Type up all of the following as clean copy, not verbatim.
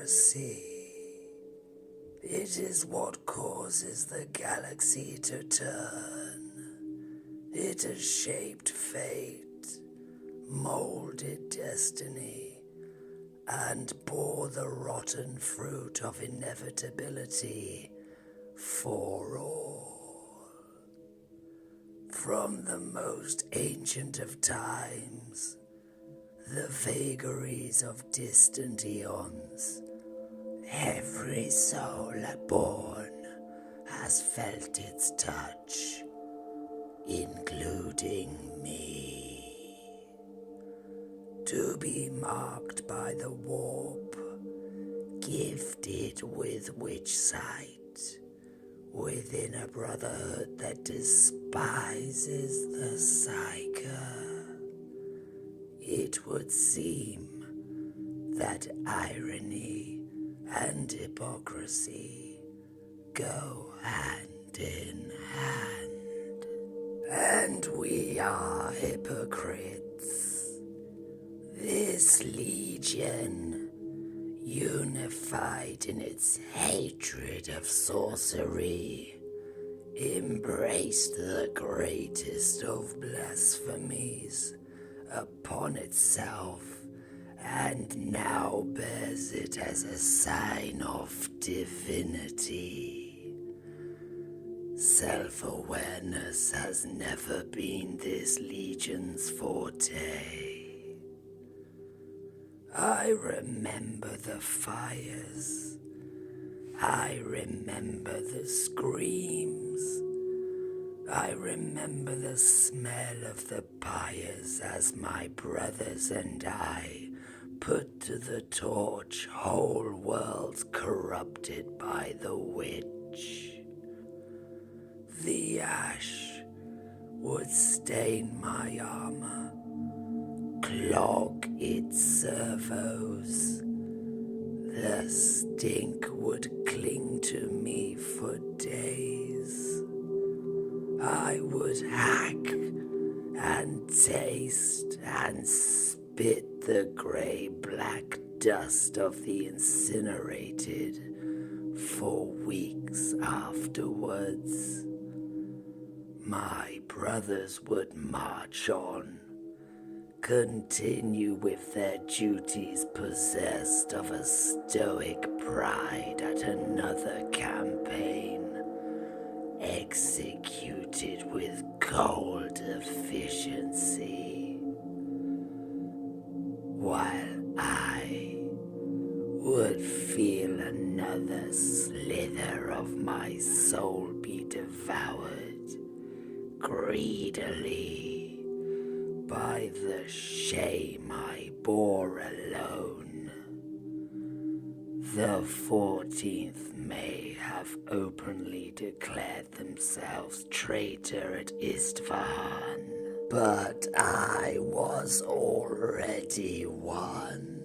Democracy. It is what causes the galaxy to turn. It has shaped fate, molded destiny, and bore the rotten fruit of inevitability for all. From the most ancient of times, the vagaries of distant eons, every soul born has felt its touch, including me. To be marked by the warp, gifted with witch sight, within a brotherhood that despises the psyker. It would seem that irony and hypocrisy go hand in hand. And we are hypocrites. This legion, unified in its hatred of sorcery, embraced the greatest of blasphemies upon itself, and now bears it as a sign of divinity. Self-awareness has never been this legion's forte. I remember the fires. I remember the screams. I remember the smell of the pyres as my brothers and I put to the torch whole worlds corrupted by the witch. The ash would stain my armor, clog its servos. The stink would cling to me for days. I would hack and taste and spit the grey-black dust of the incinerated for weeks afterwards. My brothers would march on, continue with their duties possessed of a stoic pride at another campaign, executed with cold efficiency, while I would feel another slither of my soul be devoured greedily by the shame I bore alone. The 14th may have openly declared themselves traitor at Isfahan, but I was already one.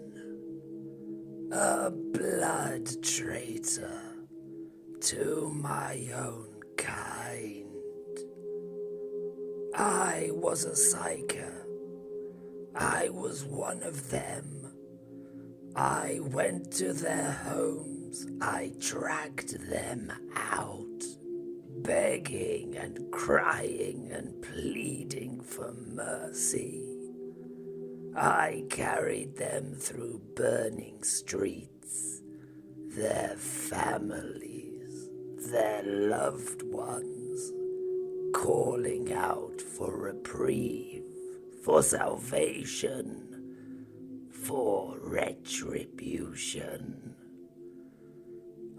A blood traitor to my own kind. I was a psyker. I was one of them. I went to their homes. I dragged them out, begging and crying and pleading for mercy. I carried them through burning streets, their families, their loved ones, calling out for reprieve, for salvation, for retribution.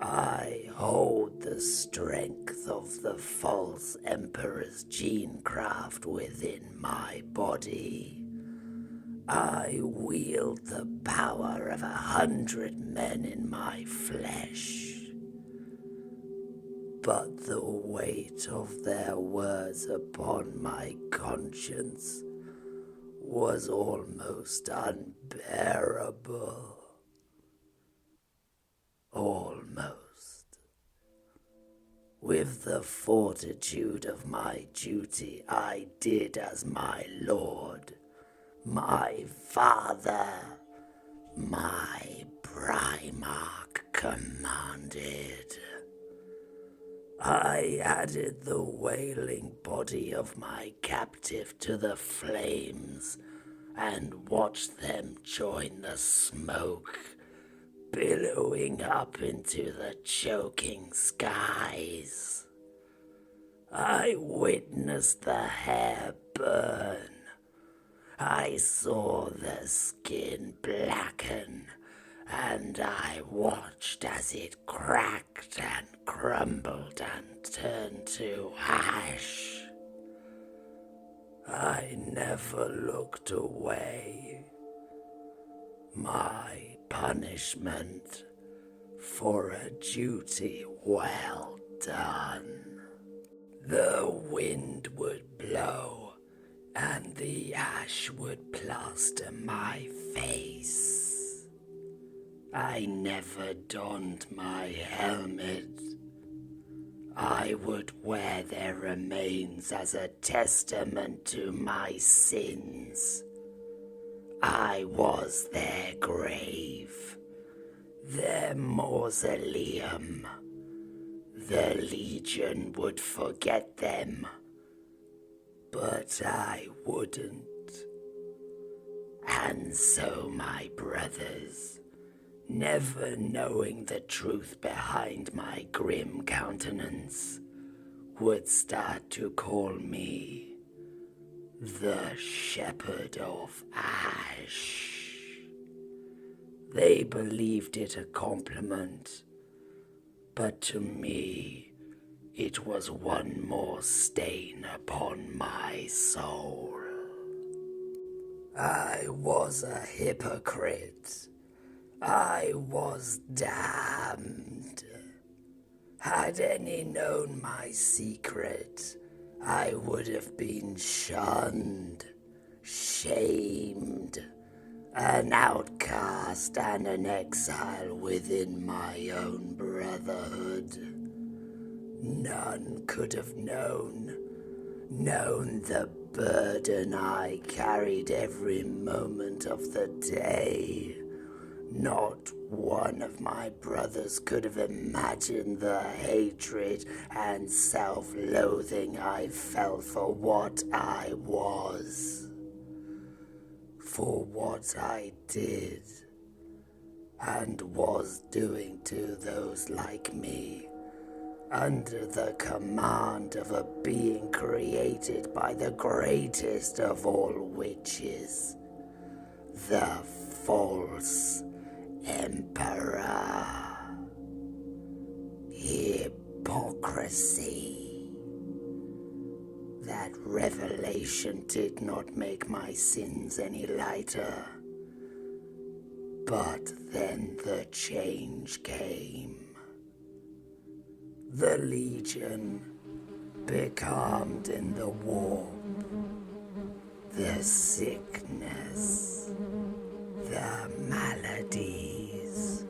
I hold the strength of the false emperor's gene craft within my body. I wield the power of 100 men in my flesh. But the weight of their words upon my conscience was almost unbearable. Almost. With the fortitude of my duty, I did as my lord, my father, my Primarch commanded. I added the wailing body of my captive to the flames and watched them join the smoke, billowing up into the choking skies. I witnessed the hair burn. I saw the skin blacken, and I watched as it cracked and crumbled and turned to ash. I never looked away. My punishment for a duty well done. The wind would blow, and the ash would plaster my face. I never donned my helmet. I would wear their remains as a testament to my sins. I was their grave, their mausoleum. The Legion would forget them, but I wouldn't. And so my brothers, never knowing the truth behind my grim countenance, would start to call me the Shepherd of Ash. They believed it a compliment, but to me it was one more stain upon my soul. I was a hypocrite. I was damned. Had any known my secret, I would have been shunned, shamed, an outcast and an exile within my own brotherhood. None could have known the burden I carried every moment of the day. Not one of my brothers could have imagined the hatred and self-loathing I felt for what I was, for what I did and was doing to those like me, under the command of a being created by the greatest of all witches, the false Emperor. Hypocrisy. That revelation did not make my sins any lighter. But then the change came. The Legion becalmed in the warp. The sickness, the maladies,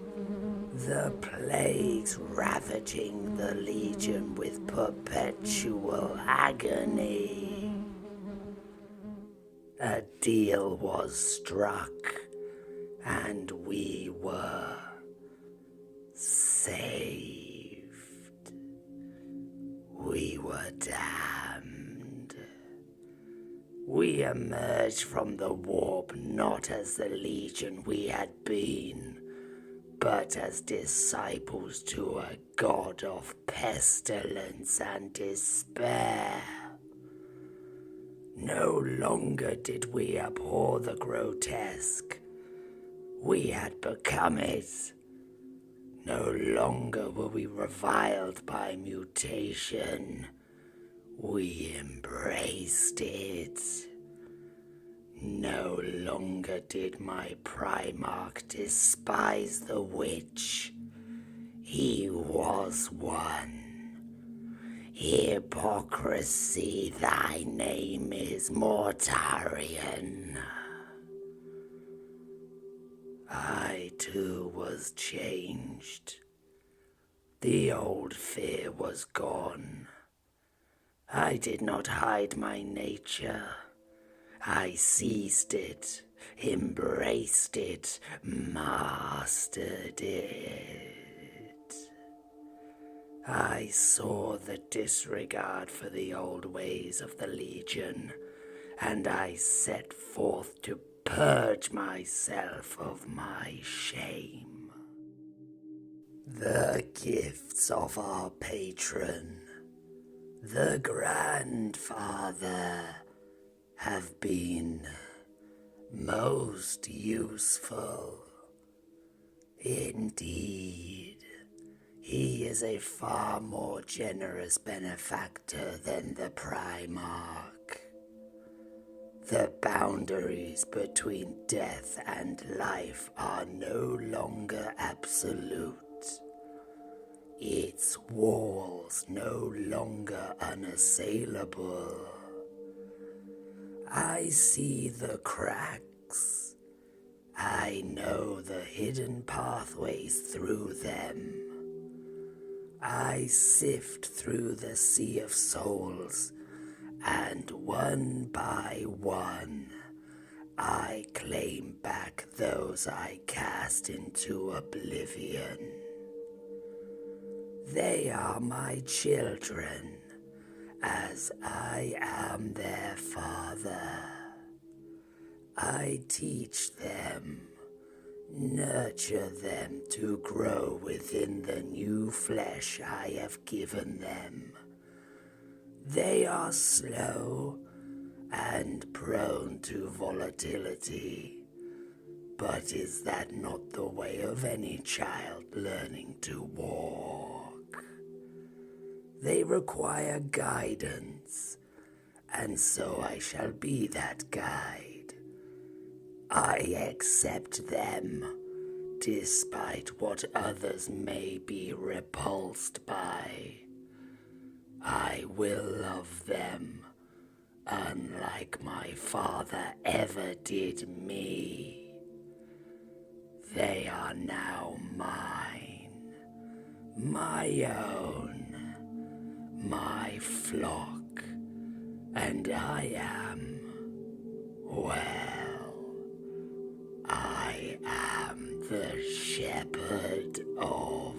the plagues ravaging the Legion with perpetual agony. A deal was struck, and we were saved. We were damned. We emerged from the warp not as the Legion we had been, but as disciples to a god of pestilence and despair. No longer did we abhor the grotesque. We had become it. No longer were we reviled by mutation. We embraced it. No longer did my Primarch despise the witch. He was one. Hypocrisy, thy name is Mortarion. I too was changed. The old fear was gone. I did not hide my nature. I seized it embraced it, mastered it. I saw the disregard for the old ways of the Legion, and I set forth to purge myself of my shame. The gifts of our patron, the grandfather, have been most useful. Indeed, he is a far more generous benefactor than the Primarch. The boundaries between death and life are no longer absolute. Its walls no longer unassailable. I see the cracks. I know the hidden pathways through them. I sift through the sea of souls, and one by one, I claim back those I cast into oblivion. They are my children, as I am their father. I teach them, nurture them to grow within the new flesh I have given them. They are slow and prone to volatility, but is that not the way of any child learning to walk? They require guidance, and so I shall be that guide. I accept them, despite what others may be repulsed by. I will love them, unlike my father ever did me. They are now mine, my own, my flock, and I am, well, I am the shepherd of